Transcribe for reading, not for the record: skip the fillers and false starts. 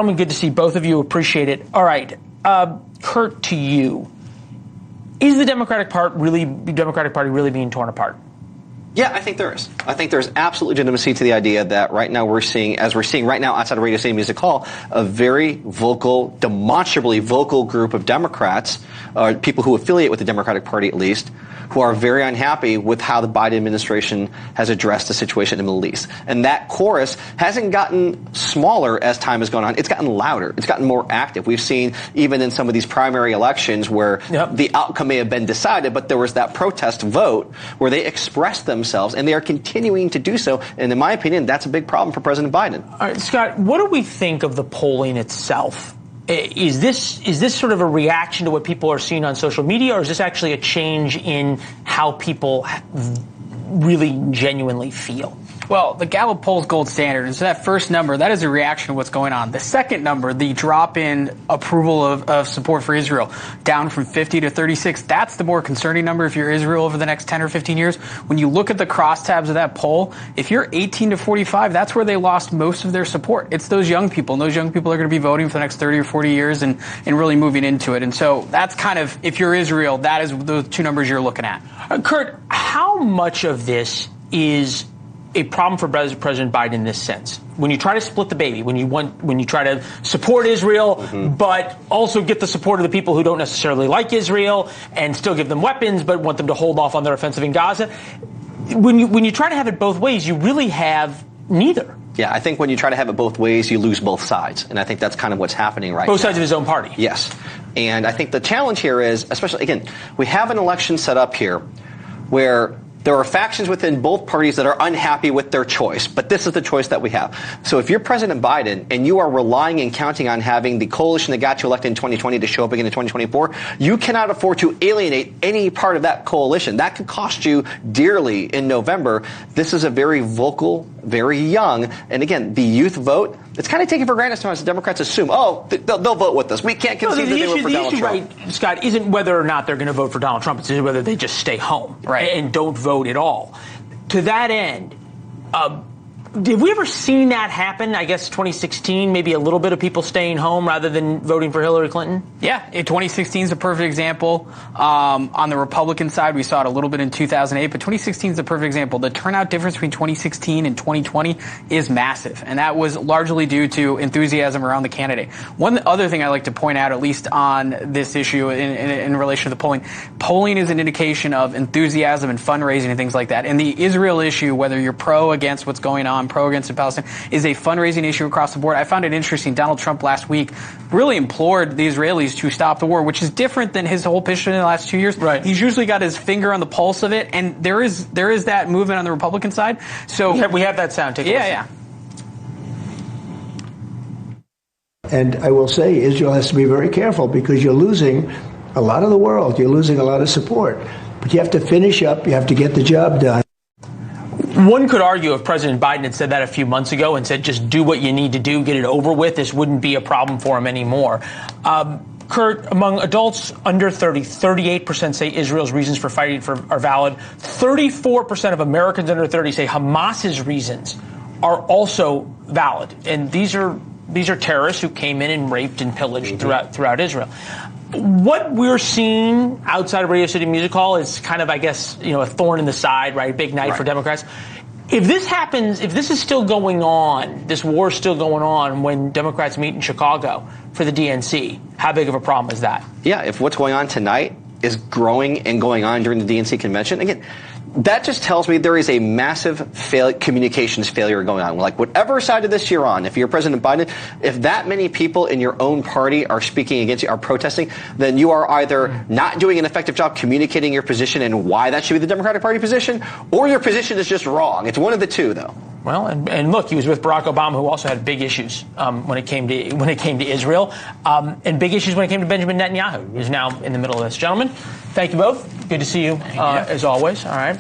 Good to see both of you. Appreciate it. All right, Kurt, to you. Is the Democratic Party really being torn apart? Yeah, I think there is. I think there's absolute legitimacy to the idea that right now we're seeing right now outside of Radio City Music Hall, a very vocal, demonstrably vocal group of Democrats, people who affiliate with the Democratic Party at least, who are very unhappy with how the Biden administration has addressed the situation in the Middle East. And that chorus hasn't gotten smaller as time has gone on. It's gotten louder. It's gotten more active. We've seen even in some of these primary elections where the outcome may have been decided, but there was that protest vote where they expressed themselves, and they are continuing to do so. And in my opinion, that's a big problem for President Biden. All right, Scott, what do we think of the polling itself? Is this sort of a reaction to what people are seeing on social media, or is this actually a change in how people really genuinely feel? Well, the Gallup poll's gold standard. And so that first number, that is a reaction to what's going on. The second number, the drop in approval of support for Israel, down from 50 to 36, that's the more concerning number if you're Israel over the next 10 or 15 years. When you look at the crosstabs of that poll, if you're 18 to 45, that's where they lost most of their support. It's those young people, and those young people are going to be voting for the next 30 or 40 years and really moving into it. And so that's kind of, if you're Israel, that is those two numbers you're looking at. Kurt, how much of this is a problem for President Biden in this sense? When you try to split the baby, when you try to support Israel, but also get the support of the people who don't necessarily like Israel and still give them weapons, but want them to hold off on their offensive in Gaza. When you try to have it both ways, you really have neither. Yeah, I think when you try to have it both ways, you lose both sides. And I think that's kind of what's happening right now. Both sides of his own party. Yes. And I think the challenge here is, especially, again, we have an election set up here where there are factions within both parties that are unhappy with their choice, but this is the choice that we have. So if you're President Biden and you are relying and counting on having the coalition that got you elected in 2020 to show up again in 2024, you cannot afford to alienate any part of that coalition. That could cost you dearly in November. This is a very vocal, very young, and again, the youth vote, it's kind of taken for granted sometimes. The Democrats assume, they'll vote with us. We can't concede that they vote for Donald Trump. Right, Scott, isn't whether or not they're going to vote for Donald Trump. It's whether they just stay home and don't vote at all. To that end, have we ever seen that happen? I guess 2016, maybe a little bit of people staying home rather than voting for Hillary Clinton? Yeah, 2016 is a perfect example. On the Republican side, we saw it a little bit in 2008, but 2016 is a perfect example. The turnout difference between 2016 and 2020 is massive, and that was largely due to enthusiasm around the candidate. One other thing I like to point out, at least on this issue in relation to the polling is an indication of enthusiasm and fundraising and things like that. And the Israel issue, whether you're pro against what's going on, pro against Palestine, is a fundraising issue across the board. I found it interesting. Donald Trump last week really implored the Israelis to stop the war, which is different than his whole position in the last 2 years. Right. He's usually got his finger on the pulse of it, and there is that movement on the Republican side. So we have that sound. Take a listen. Yeah. And I will say Israel has to be very careful because you're losing a lot of the world. You're losing a lot of support. But you have to finish up. You have to get the job done. One could argue if President Biden had said that a few months ago and said, just do what you need to do, get it over with, this wouldn't be a problem for him anymore. Kurt, among adults under 30, 38% say Israel's reasons for fighting are valid. 34% of Americans under 30 say Hamas's reasons are also valid. And these are terrorists who came in and raped and pillaged throughout Israel. What we're seeing outside of Radio City Music Hall is kind of, I guess, a thorn in the side, right? A big night for Democrats. If this happens, if this is still going on, this war is still going on when Democrats meet in Chicago for the DNC, how big of a problem is that? Yeah, if what's going on tonight is growing and going on during the DNC convention, again, that just tells me there is a massive communications failure going on. Like, whatever side of this you're on, if you're President Biden, if that many people in your own party are speaking against you, are protesting, then you are either not doing an effective job communicating your position and why that should be the Democratic Party position, or your position is just wrong. It's one of the two, though. Well, and look, he was with Barack Obama, who also had big issues when it came to Israel, and big issues when it came to Benjamin Netanyahu, who's now in the middle of this. Gentlemen, thank you both. Good to see you, as always. All right.